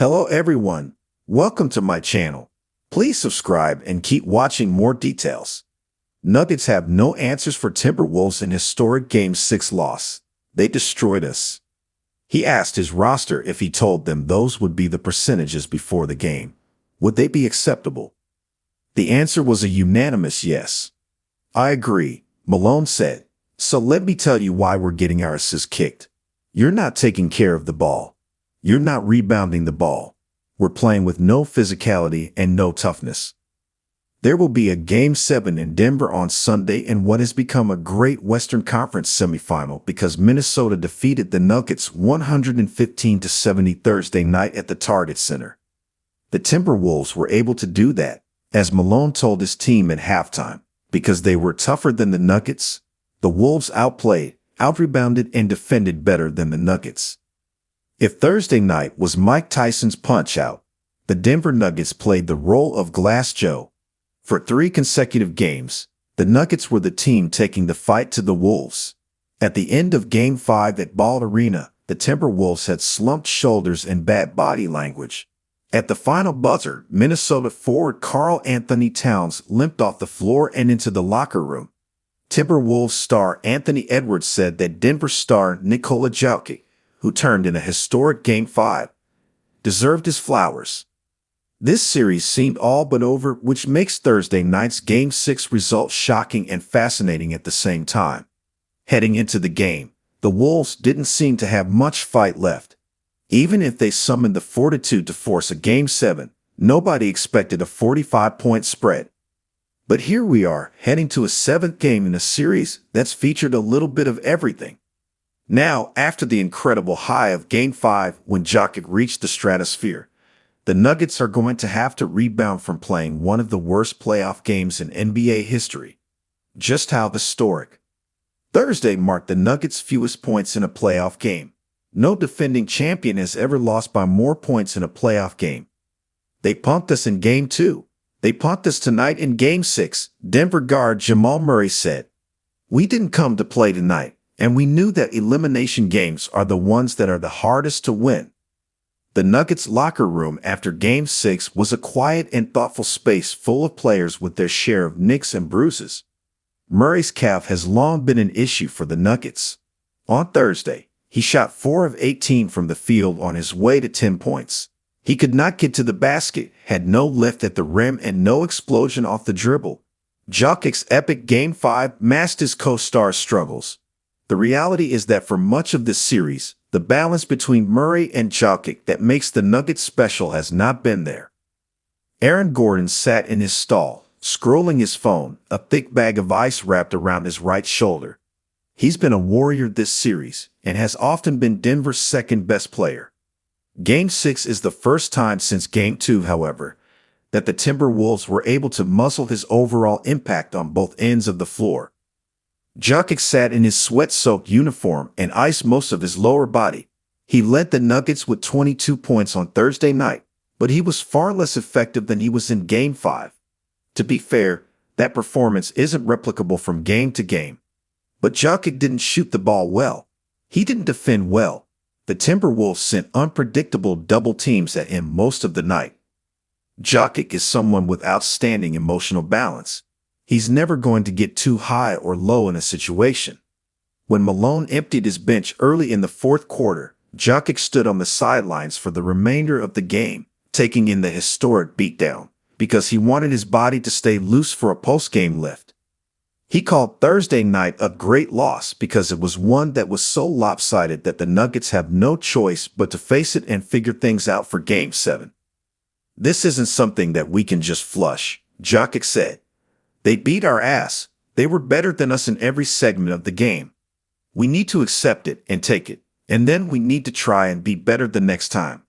Hello everyone, welcome to my channel. Please subscribe and keep watching more details. Nuggets have no answers for Timberwolves in historic Game 6 loss. They destroyed us. He asked his roster if he told them those would be the percentages before the game. Would they be acceptable? The answer was a unanimous yes. I agree, Malone said. So let me tell you why we're getting our assists kicked. You're not taking care of the ball. You're not rebounding the ball. We're playing with no physicality and no toughness. There will be a Game 7 in Denver on Sunday in what has become a great Western Conference semifinal because Minnesota defeated the Nuggets 115-70 Thursday night at the Target Center. The Timberwolves were able to do that, as Malone told his team at halftime, because they were tougher than the Nuggets. The Wolves outplayed, outrebounded, and defended better than the Nuggets. If Thursday night was Mike Tyson's Punch-Out, the Denver Nuggets played the role of Glass Joe. For 3 consecutive games, the Nuggets were the team taking the fight to the Wolves. At the end of Game 5 at Ball Arena, the Timberwolves had slumped shoulders and bad body language. At the final buzzer, Minnesota forward Karl Anthony Towns limped off the floor and into the locker room. Timberwolves star Anthony Edwards said that Denver star Nikola Jokic, who turned in a historic Game 5, deserved his flowers. This series seemed all but over, which makes Thursday night's Game 6 result shocking and fascinating at the same time. Heading into the game, the Wolves didn't seem to have much fight left. Even if they summoned the fortitude to force a Game 7, nobody expected a 45-point spread. But here we are, heading to a 7th game in a series that's featured a little bit of everything. Now, after the incredible high of Game 5 when Jokic reached the stratosphere, the Nuggets are going to have to rebound from playing one of the worst playoff games in NBA history. Just how historic. Thursday marked the Nuggets' fewest points in a playoff game. No defending champion has ever lost by more points in a playoff game. They punked us in Game 2. They punked us tonight in Game 6, Denver guard Jamal Murray said. We didn't come to play tonight, and we knew that elimination games are the ones that are the hardest to win. The Nuggets locker room after Game 6 was a quiet and thoughtful space full of players with their share of nicks and bruises. Murray's calf has long been an issue for the Nuggets. On Thursday, he shot 4 of 18 from the field on his way to 10 points. He could not get to the basket, had no lift at the rim, and no explosion off the dribble. Jokic's epic Game 5 masked his co-star's struggles. The reality is that for much of this series, the balance between Murray and Jokic that makes the Nuggets special has not been there. Aaron Gordon sat in his stall, scrolling his phone, a thick bag of ice wrapped around his right shoulder. He's been a warrior this series and has often been Denver's second-best player. Game 6 is the first time since Game 2, however, that the Timberwolves were able to muzzle his overall impact on both ends of the floor. Jokic sat in his sweat-soaked uniform and iced most of his lower body. He led the Nuggets with 22 points on Thursday night, but he was far less effective than he was in Game 5. To be fair, that performance isn't replicable from game to game. But Jokic didn't shoot the ball well. He didn't defend well. The Timberwolves sent unpredictable double teams at him most of the night. Jokic is someone with outstanding emotional balance. He's never going to get too high or low in a situation. When Malone emptied his bench early in the 4th quarter, Jokic stood on the sidelines for the remainder of the game, taking in the historic beatdown, because he wanted his body to stay loose for a post-game lift. He called Thursday night a great loss because it was one that was so lopsided that the Nuggets have no choice but to face it and figure things out for Game 7. This isn't something that we can just flush, Jokic said. They beat our ass. They were better than us in every segment of the game. We need to accept it and take it, and then we need to try and be better the next time.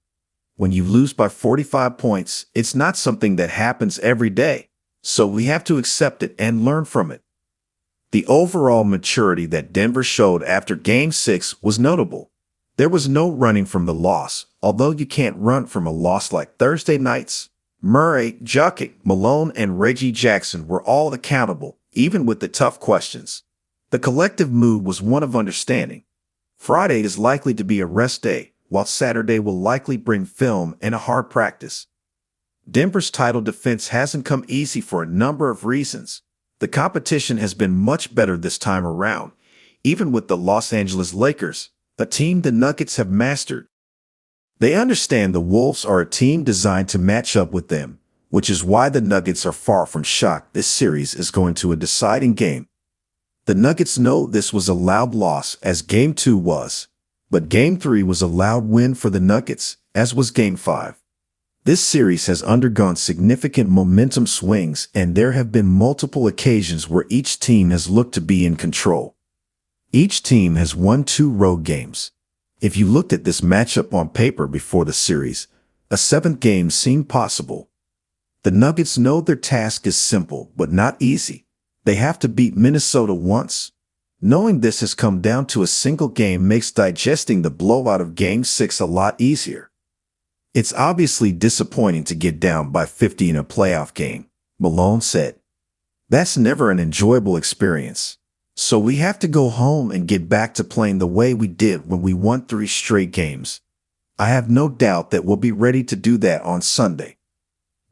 When you lose by 45 points, it's not something that happens every day, so we have to accept it and learn from it. The overall maturity that Denver showed after Game 6 was notable. There was no running from the loss, although you can't run from a loss like Thursday night's. Murray, Jokic, Malone, and Reggie Jackson were all accountable, even with the tough questions. The collective mood was one of understanding. Friday is likely to be a rest day, while Saturday will likely bring film and a hard practice. Denver's title defense hasn't come easy for a number of reasons. The competition has been much better this time around, even with the Los Angeles Lakers, a team the Nuggets have mastered. They understand the Wolves are a team designed to match up with them, which is why the Nuggets are far from shocked this series is going to a deciding game. The Nuggets know this was a loud loss, as Game 2 was, but Game 3 was a loud win for the Nuggets, as was Game 5. This series has undergone significant momentum swings, and there have been multiple occasions where each team has looked to be in control. Each team has won 2 road games. If you looked at this matchup on paper before the series, a 7th game seemed possible. The Nuggets know their task is simple, but not easy. They have to beat Minnesota once. Knowing this has come down to a single game makes digesting the blowout of Game 6 a lot easier. It's obviously disappointing to get down by 50 in a playoff game, Malone said. That's never an enjoyable experience. So we have to go home and get back to playing the way we did when we won 3 straight games. I have no doubt that we'll be ready to do that on Sunday.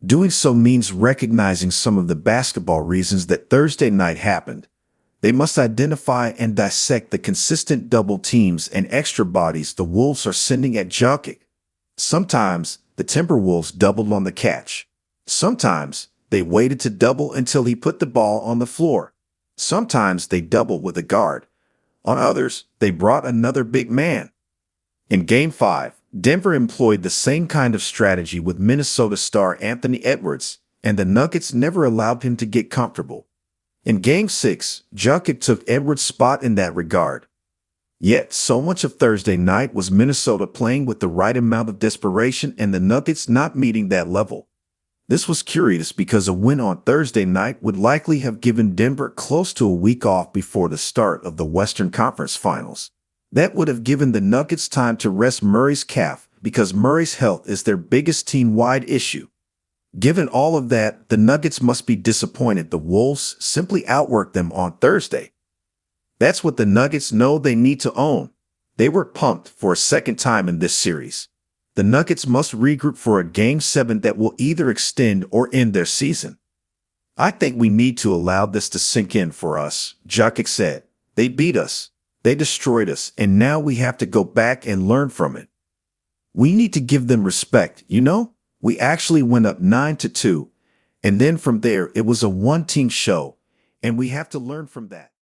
Doing so means recognizing some of the basketball reasons that Thursday night happened. They must identify and dissect the consistent double teams and extra bodies the Wolves are sending at Jokic. Sometimes the Timberwolves doubled on the catch. Sometimes they waited to double until he put the ball on the floor. Sometimes they doubled with a guard. On others, they brought another big man. In Game 5, Denver employed the same kind of strategy with Minnesota star Anthony Edwards, and the Nuggets never allowed him to get comfortable. In Game 6, Jokic took Edwards' spot in that regard. Yet, so much of Thursday night was Minnesota playing with the right amount of desperation and the Nuggets not meeting that level. This was curious because a win on Thursday night would likely have given Denver close to a week off before the start of the Western Conference Finals. That would have given the Nuggets time to rest Murray's calf because Murray's health is their biggest team-wide issue. Given all of that, the Nuggets must be disappointed the Wolves simply outworked them on Thursday. That's what the Nuggets know they need to own. They were pumped for a second time in this series. The Nuggets must regroup for a Game 7 that will either extend or end their season. I think we need to allow this to sink in for us, Jokic said. They beat us. They destroyed us, and now we have to go back and learn from it. We need to give them respect, you know? We actually went up 9-2, and then from there it was a one-team show, and we have to learn from that.